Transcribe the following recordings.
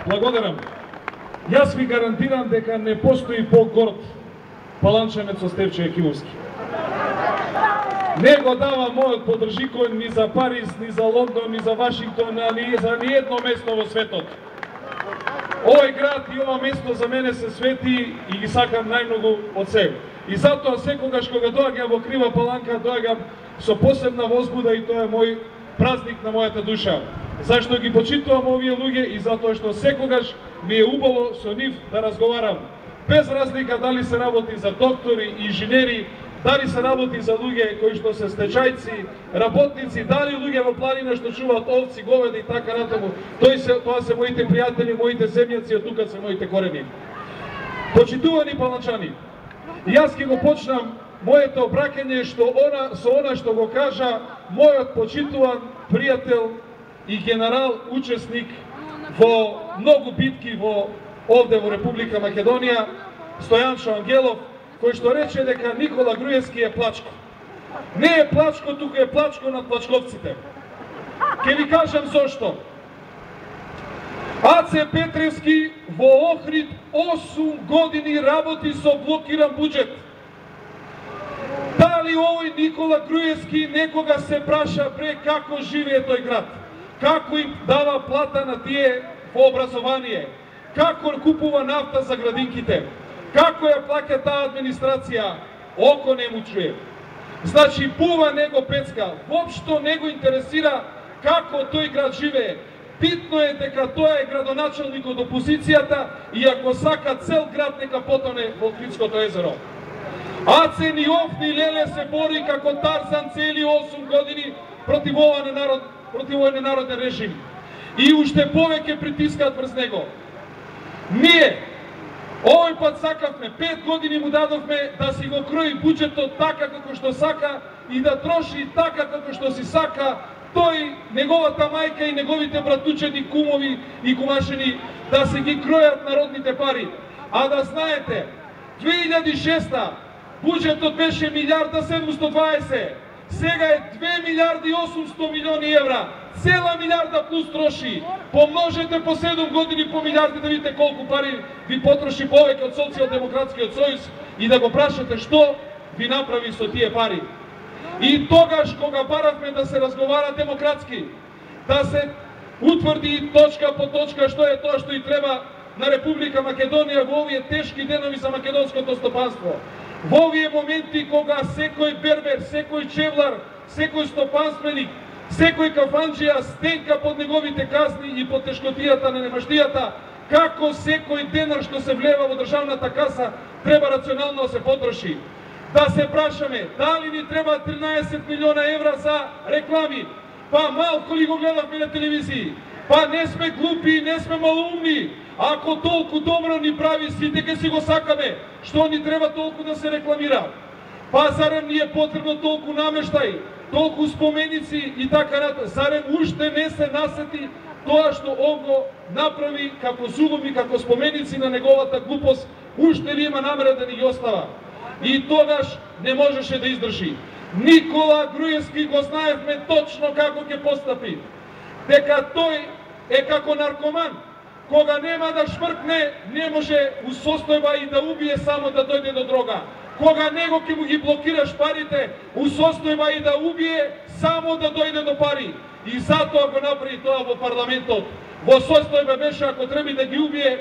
Благодарам. Јас ви гарантирам дека не постои по-горд паланчанец од Стефче Екимовски. Не го дава мојот поддржикој ни за Париз, ни за Лондон, ни за Вашингтон, ни за ниедно место во светот. Овој град и ова место за мене се свети и ги сакам најмногу од себе. И затоа секогаш кога доаѓам во Крива Паланка, доаѓам со посебна возбуда и тоа е мој празник на мојата душа. Зашто ги почитувам овие луѓе и затоа што секогаш ми е убаво со нив да разговарам. Без разлика дали се работи за доктори, инженери, дали се работи за луѓе кои што се стечајци, работници, дали луѓе во планина што чуваат овци, говеда и така натаму. Тоа се моите пријатели, моите земјаци, од тука се моите корени. Почитувани паланчани, јас ќе го почнам моето обраќање со она што го кажа мојот почитуван пријател и генерал, учесник во многу битки овде во Република Македонија, Стојанчо Ангелов, кој што рече дека Никола Груевски е плачко. Не е плачко, туку е плачко над плачковците. Ке ви кажам зошто. Аце Петревски во Охрид 8 години работи со блокиран буџет. Дали овој Никола Груевски некога се праша пре како живее тој град? Како им дава плата на тие во образование? Како купува нафта за градинките? Како ја плаќа таа администрација? Око не му чуе. Значи, пува него пецка. Воопшто не го интересира како тој град живее. Битно е дека тоа е градоначалник од опозицијата и ако сака цел град нека потоне во Охридското езеро. Аце ни Офни Леле се бори како Тарзан цели 8 години против овој ненароден режим. И уште повеќе притискаат врз него. Ние овој пат сакавме, 5 години му дадовме да си го крои буџетот така како што сака и да троши така како што си сака, тој, неговата мајка и неговите братучени, кумови и кумашени да се ги кројат народните пари. А да знаете, 2006 буџетот беше 1.720, сега е 2.800 милиони евра, цела милиарда плюс троши. Помножете по 7 години по милиарди да видите колку пари ви потроши повеќе од Социјалдемократскиот сојуз и да го прашате што ви направи со тие пари. И тогаш кога баравме да се разговара демократски, да се утврди точка по точка што е тоа што и треба на Република Македонија во овие тешки денови за македонското стопанство. Во овие моменти кога секој бербер, секој чевлар, секој стопанственик, секој кафанџија стенка под неговите казни и под тешкотијата на немаштијата, како секој денар што се влева во државната каса треба рационално да се потроши. Да се прашаме, дали ни треба 13 милиона евра за реклами? Па малку ли го гледавме на телевизии? Па не сме глупи, не сме малоумни. Ако толку добро ни прави, сите ке си го сакаме. Што ни треба толку да се рекламира? Па зарем ни е потребно толку намештај, толку споменици и така натаму? Зарем уште не се насети тоа што он го направи како зулум и како споменици на неговата глупост, уште ли има намера да ни ги остава? И тогаш не можеше да издржи. Никола Груевски го знаевме точно како ќе постапи. Дека тој е како наркоман. Кога нема да швркне, не може у состојба и да убие само да дојде до дрога. Кога него ќе му ги блокираш парите, у состојба и да убие само да дојде до пари. И затоа го направи тоа во парламентот. Во состојба беше ако треба да ги убие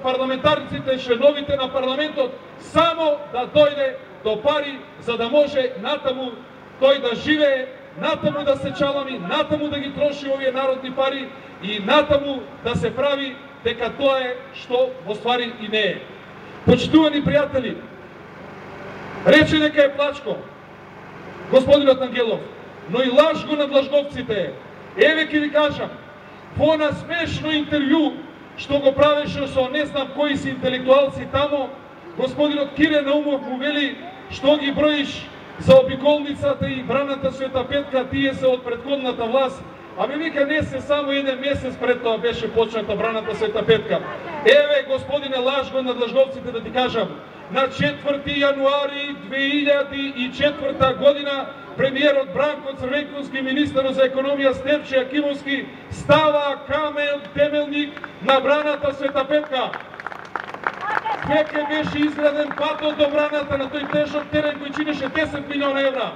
парламентарците, членовите на парламентот, само да дојде до пари, за да може натаму тој да живее, натаму да се чалами, натаму да ги троши овие народни пари и натаму да се прави дека тоа е што во ствари и не е. Почитувани пријатели, рече дека е плачко господинот Ангелов, но и лажго над лажговците. Еве ќе ви кажам, во насмешно интервју што го правеше со не знам кои си интелектуалци тамо, господинот Кире Наумов му вели што ги броиш за обиколницата и браната Света Петка, тие се од претходната власт. Ами вика, не се само еден месец пред тоа беше почната браната Света Петка. Еве, господине лажго над лажговците, да ти кажам, на 4 јануари 2004 година премиерот Бранко Црвенковски, министерот за економија Стефче Јакимовски става камен темелник на браната Света Петка. Веќе беше изграден патот до браната на тој тежок терен кој чинеше 10 милиона евра.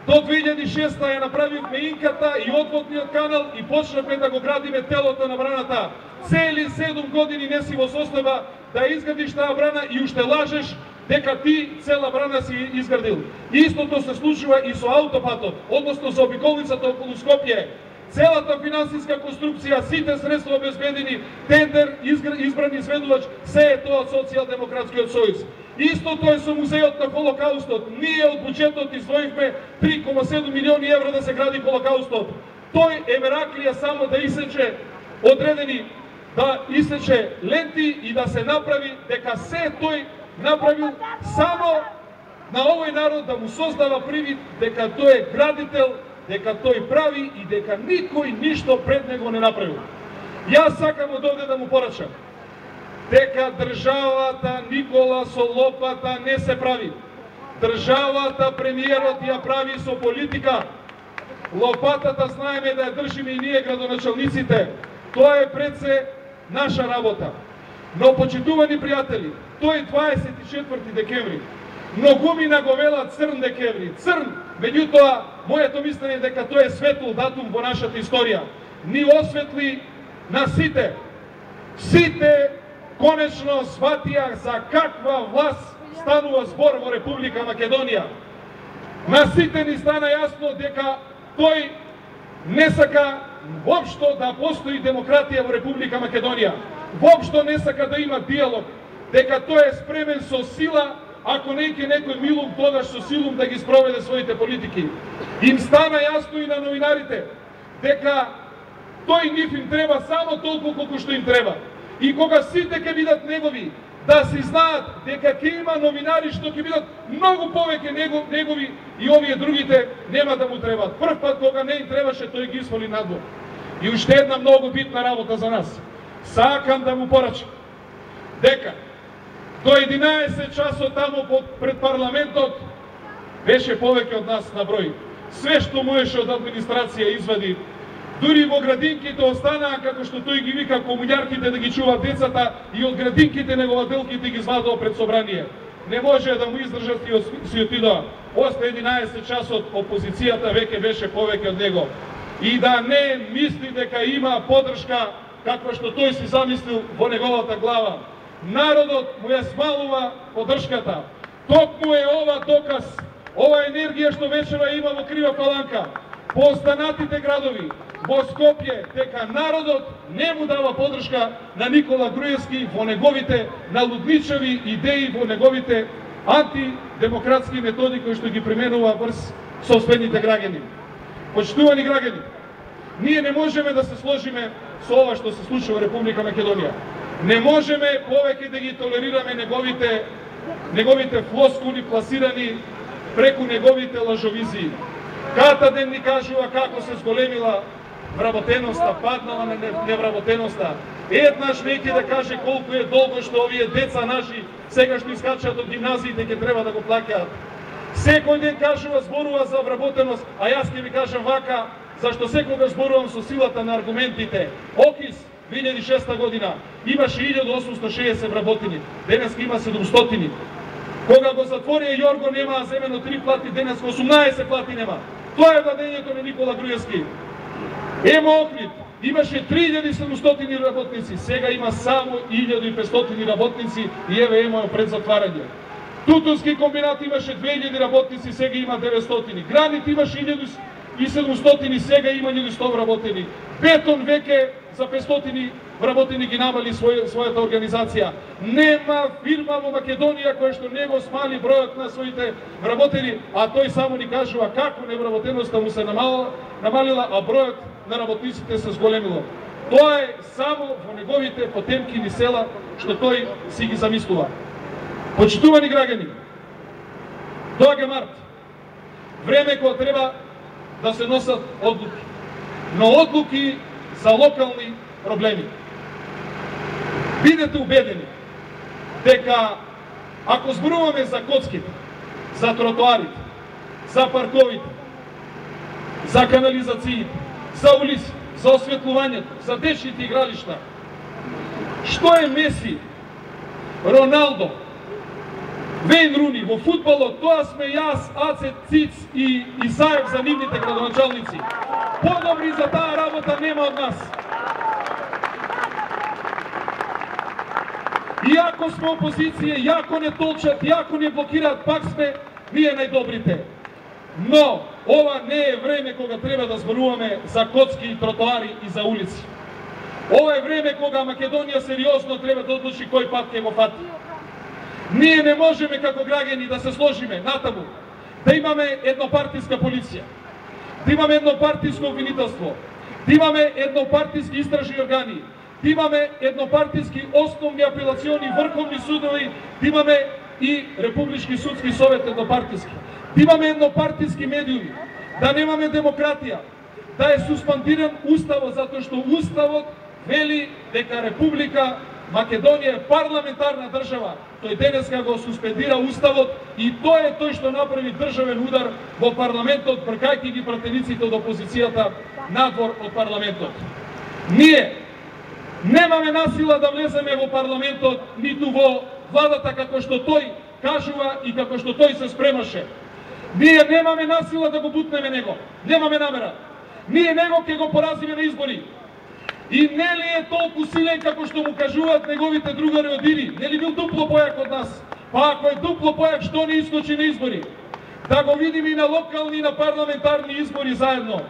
До 2006 ја направивме инката и одводниот канал и почнавме да го градиме телото на браната. Цели 7 години не си во состојба да изградиш таа брана и уште лажеш дека ти цела брана си изградил. Истото се случува и со аутопатот, односно со обиколницата околу Скопје. Целата финансиска конструкција, сите средства обезбедени, тендер, избран изведувач, се е тоа од Социјалдемократскиот сојуз. Истото е со музејот на Холокаустот. Ние од буџетот издвоивме 3,7 милиони евра да се гради Холокаустот. Тој Емераклија само да исече одредени, да исече ленти и да се направи дека се тој направил само на овој народ да му создава привид дека тој е градител, дека тој прави и дека никој ништо пред него не направил. Јас сакам од овде да му порачам дека државата Никола со лопата не се прави. Државата премиерот ја прави со политика. Лопатата знаеме да ја држиме и ние градоначалниците. Тоа е пред се наша работа. Но, почитувани пријатели, тој 24 декември, многумина го велат црн декември. Црн, меѓутоа, моето мислење дека тој е светл датум во нашата историја. Ни осветли на сите. Сите конечно сватија за каква власт станува збор во Република Македонија. На сите ни стана јасно дека тој не сака воопшто да постои демократија во Република Македонија. Воопшто не сака да има диалог, дека тој е спремен со сила, ако не ќе некој милум, тогаш со силум да ги спроведе своите политики. Им стана јасно и на новинарите дека тој нив им треба само толку колку што им треба. И кога сите ќе бидат негови, да си знаат дека ќе има новинари што ќе бидат многу повеќе негови и овие другите нема да му требаат. Прв пат кога не им требаше, тој ги свали надвор. И уште една многу битна работа за нас. Сакам да му порачам дека до 11 часот таму пред парламентот беше повеќе од нас на број. Све што можеше од администрација извади. Дури во градинките останаа, како што тој ги вика, комуњарките да ги чуваат децата, и од градинките неговаделките ги извадува пред собрание. Не може да му издржат и си отидоа. После 11 часот опозицијата веќе беше повеќе од него. И да не мисли дека има поддршка, каква што тој си замислил во неговата глава. Народот му ја смалува поддршката. Токму е ова доказ, ова енергија што вечера има во Крива Паланка, по останатите градови, во Скопје, дека народот не му дава поддршка на Никола Груевски во неговите налудничави идеи, во неговите антидемократски методи кои што ги применува врз сопствените граѓани. Почитувани граѓани, ние не можеме да се сложиме со ова што се случува во Република Македонија. Не можеме повеќе да ги толерираме неговите флоскули пласирани преку неговите лажовизии. Ката ден ни кажува како се зголемила вработеноста, паднала на невработеноста. Еднаш веќе да каже колку е долго што овие деца наши сега што искачаат од гимназиите ќе треба да го плаќаат. Секој ден кажува, зборува за вработеност, а јас ќе ви кажам вака, зашто секогаш зборувам со силата на аргументите. Окис 2006 година имаше 1860 вработени, денес има 700. Кога го затворија Јорго немаа земено 3 плати, денес 18 плати нема. Тоа е владењето на Никола Груевски. Емо Охрид имаше 3700 работници, сега има само 1500 работници и еве Емо пред затварање. Тутунски комбинат имаше 2000 работници, сега има 900. Гранит имаше 1700 и сега има 100 вработени. Бетон веќе за 500 вработени ги намали својата организација. Нема фирма во Македонија која што не го смали бројот на своите вработени, а тој само ни кажува како невработеноста му се намалила, а бројот на работниците се зголемило. Тоа е само во неговите потемкини села што тој си ги замислува. Почитувани граѓани, доаѓа март. Време кога треба да се носат одлуки. Но одлуки за локални проблеми. Бидете убедени дека ако зборуваме за коцките, за тротоарите, за парковите, за канализациите, за улици, за осветлувањето, за дечните игралишта. Што е Меси, Роналдо, Вейн Руни во фудбалот, тоа сме јас, Аце, Циц и Исаев за нивните градоначалници. Подобри за таа работа нема од нас. Иако сме опозиција, иако не толчат, иако не блокираат, пак сме ние најдобрите. Но ова не е време кога треба да зборуваме за коцки и тротоари и за улици. Ова е време кога Македонија сериозно треба да одлучи кој пат ќе го фати. Ние не можеме како граѓани да се сложиме натаму, да имаме еднопартиска полиција, да имаме еднопартиско обвинителство, да имаме еднопартиски истражни органи, да имаме еднопартиски основни апелациони врховни судови, да имаме и Републички судски совет еднопартиски, да имаме еднопартиски медиуми, да немаме демократија, да е суспендиран уставот, затоа што уставот вели дека Република Македонија е парламентарна држава. Тој денеска го суспендира уставот и тоа е тој што направи државен удар во парламентот, бркајќи ги пратениците од опозицијата надвор од парламентот. Ние немаме насила да влеземе во парламентот, ниту во владата како што тој кажува и како што тој се спремаше. Ние немаме насила да го бутнеме него. Немаме намера. Ние него ќе го поразиме на избори. И не ли е толку силен како што му кажуваат неговите другари од Ири? Не ли бил дупло појак од нас? Па ако е дупло појак, што не искочи на избори? Да го видиме и на локални и на парламентарни избори заедно.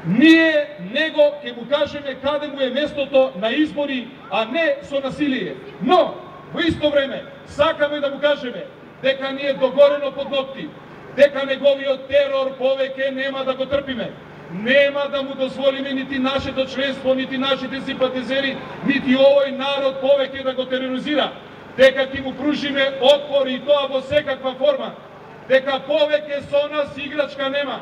Ние него ќе му кажеме каде му е местото на избори, а не со насилие. Но, во исто време, сакаме да му кажеме дека ни е догорено под ногти, дека неговиот терор повеќе нема да го трпиме. Нема да му дозволиме нити нашето членство, нити нашите симпатизери, нити овој народ повеќе да го тероризира. Дека ќе му пружиме отпор и тоа во секаква форма. Дека повеќе со нас играчка нема.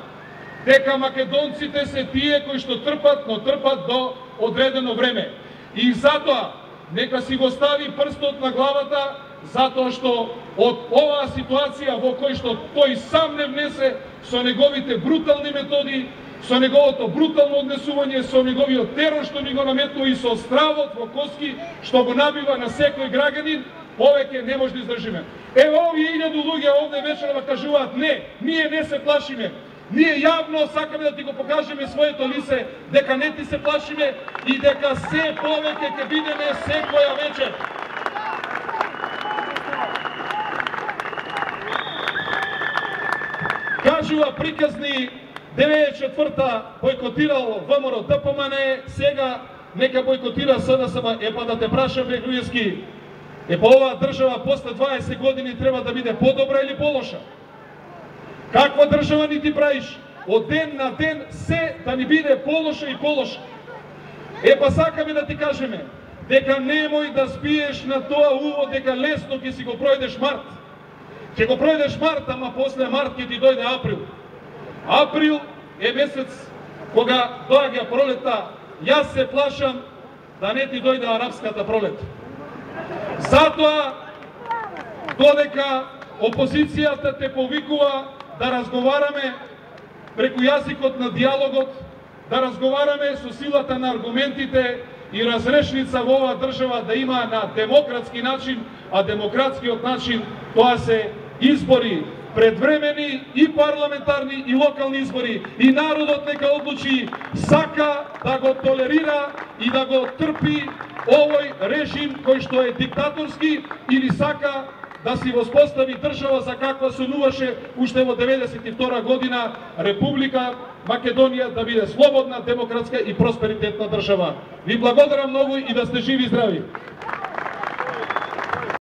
Дека македонците се тие кои што трпат, но трпат до одредено време. И затоа, нека си го стави прстот на главата, затоа што од оваа ситуација во кој што тој сам не внесе со неговите брутални методи, со неговото брутално однесување, со неговиот терор што ни го наметнува и со стравот во коски што го набива на секој граѓанин, повеќе не може да издржиме. Ево овие 1000 луѓе овде вечерва кажуваат не, ние не се плашиме. Ние јавно сакаме да ти го покажеме своето лице, дека не ти се плашиме и дека се повеќе ќе бидеме секоја вечер. Кажува приказни 94-та бойкотирал ВМРО ДПМН, сега нека бойкотира СДСМ. Епа да те прашам, бе Груевски, епа оваа држава после 20 години треба да биде подобра или полоша? Каква држава ни ти правиш? Од ден на ден се да ни биде полоша и полоша. Епа сакаме да ти кажеме дека немој да спиеш на тоа уво дека лесно ќе си го пројдеш март. Ќе го пројдеш март, ама после март ќе ти дојде април. Април е месец кога доаѓа пролетта. Јас се плашам да не ти дојде арапската пролет. Затоа, додека опозицијата те повикува да разговараме преку јазикот на диалогот, да разговараме со силата на аргументите и разрешница во оваа држава да има на демократски начин, а демократскиот начин тоа се избори, предвремени и парламентарни и локални избори, и народот нека одлучи сака да го толерира и да го трпи овој режим кој што е диктаторски или сака да си воспостави држава за каква сонуваше уште во 92 година Република Македонија да биде слободна, демократска и просперитетна држава. Ви благодарам многу и да сте живи и здрави.